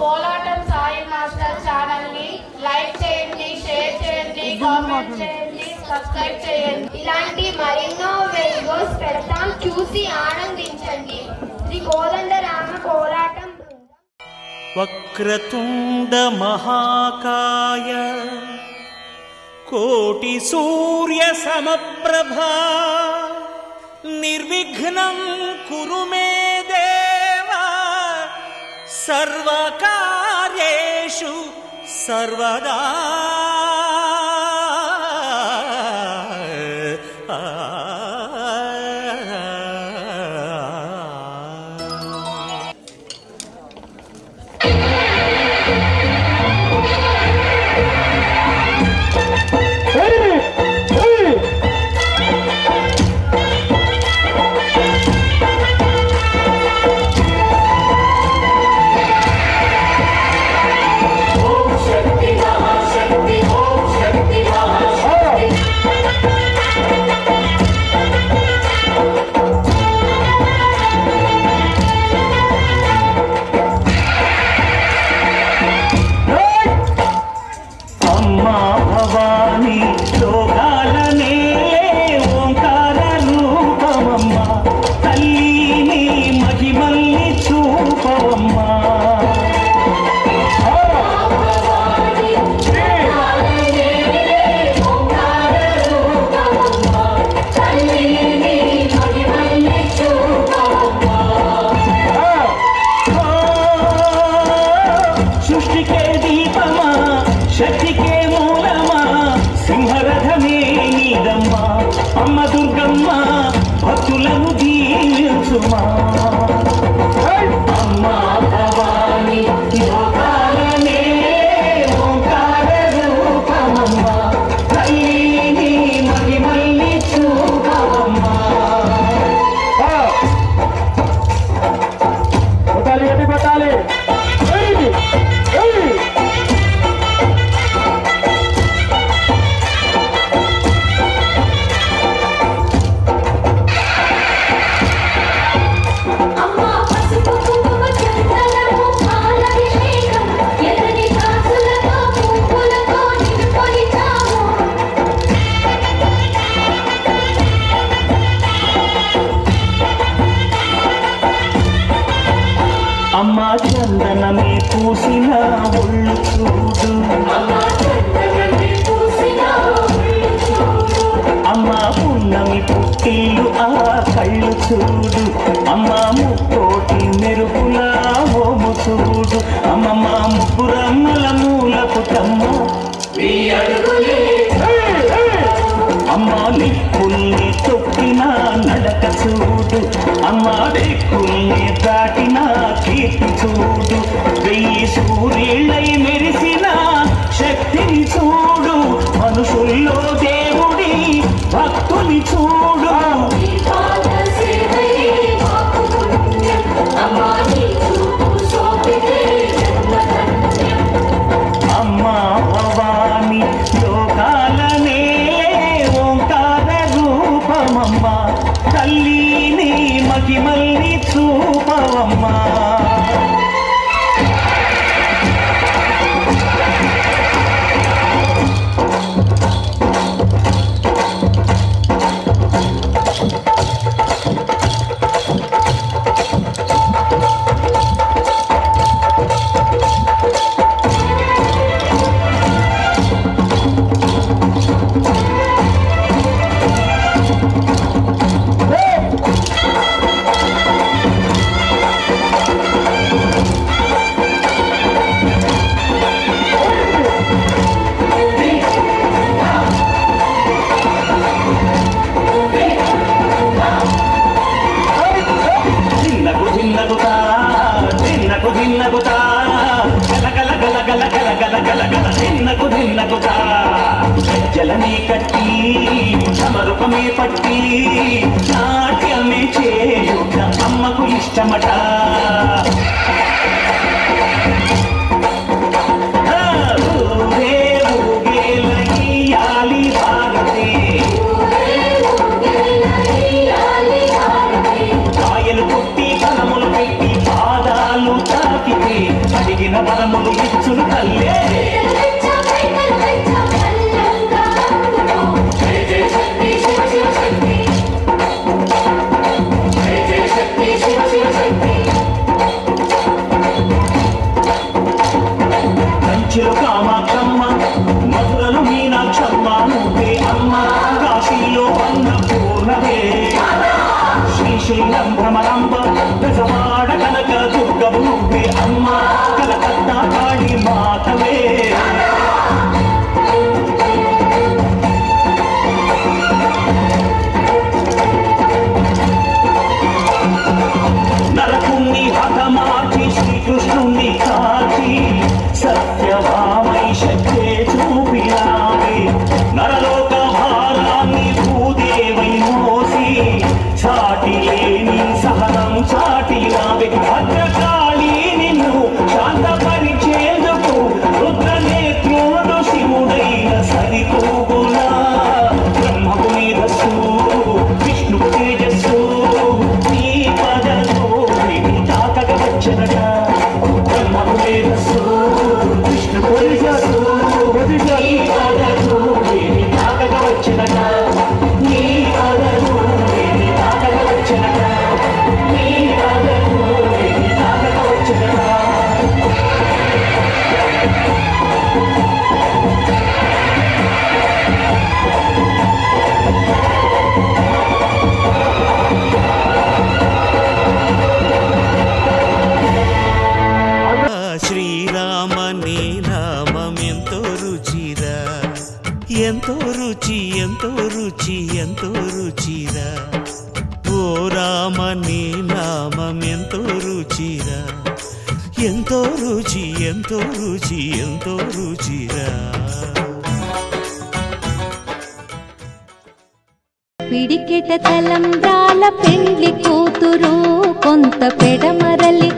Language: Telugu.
కోలాటం సాయి మాస్టర్ ఛానల్ ని లైక్ చేయండి, షేర్ చేయండి, కామెంట్ చేయండి, సబ్స్క్రైబ్ చేయండి. ఇలాంటి మరెన్నో వీడియోస్ పెడతాం, చూసి ఆనందించండి. శ్రీ కోదండరామ కోలాటం. వక్రతుండ మహాకాయ కోటి సూర్య సమప్రభా నిర్విఘ్నం కురు మే దేవా సర్వకార్యేషు సర్వదా. అమ్మ దుర్గమ్మ భక్తులను దీవించుమా. అమ్మ భవాని లోకాలనే ఓంకార రూపమమ్మ తల్లిని మహిమల్ని చూపవమ్మ. కొట్టాలి గట్టి కొట్టాలి. అమ్మా చందనమే పూసిన ఒళ్ళు చూడు, అమ్మా పున్నమి పుట్టిల్లు ఆ కళ్ళు చూడు, అమ్మా ముక్కోటి మెరుపుల హోము చూడు, అమ్మమ్మ ముగ్గురమ్మల మూలకు తమ్మ అమ్మా నిప్పుల్ని తొక్కిన నడక చూడు, అమ్మా దిక్కుల్ని దాటిన కీర్తి చూడు, వెయ్యి సూర్యులై మెరిసిన శక్తిని చూడు, మనుషుల్లో దేవుడి భక్తుని చూడు. అమ్మా భవాని లోకాలనే ఓంకార రూపమమ్మ తల్లిని మహిమల్ని చూపవమ్మా. జలనే కట్టి సమరూపమే పట్టి నాట్యమే చేయుట అమ్మకు ఇష్టమట. అడిగిన వరములు ఇచ్చును తల్లే కంచెలు కామాక్షమ్మ మధురలు మీనాక్షమ్మ నువ్వే అమ్మ కాశీలో అన్నపూర్ణవే శ్రీశైలం భ్రమరాంబ గజవాడ కనక దుర్గవు నువ్వే అమ్మ కలకత్తా కాళీ మాతవే నరకుణ్ణి హతమార్చి శ్రీకృష్ణుణ్ణి కాచి సత్యభామై శక్తే చూపినావే నరలోక భారాన్ని భూదేవై మోసి చాటి లేని సహనం చాటినావే భద్రకాళి నిన్ను శాంతపరిచేందుకు రుద్రనేత్రుడు శివుడైన సరితూగులా బ్రహ్మకు మేధస్సు విష్ణు తేజస్సు నీ పదతో తాకక వచ్చనట బ్రహ్మకు మేధస్సు విష్ణు తేజస్సు నీ పదతో తాకక వచ్చనట నీ పదతో తాకక వచ్చనట నీ పదతో తాకక వచ్చనట శ్రీరామని నామం ఎంతో రుచిరా ఎంతో రుచి ఎంతో రుచి ఎంతో రుచిరా ఓ రామని నామం ఎంతో రుచిరా ఎంతో రుచి ఎంతో రుచి ఎంతో రుచిరా పిడికెట తలంబ్రాల పెండ్లి కూతురు కొంత పెడమరలి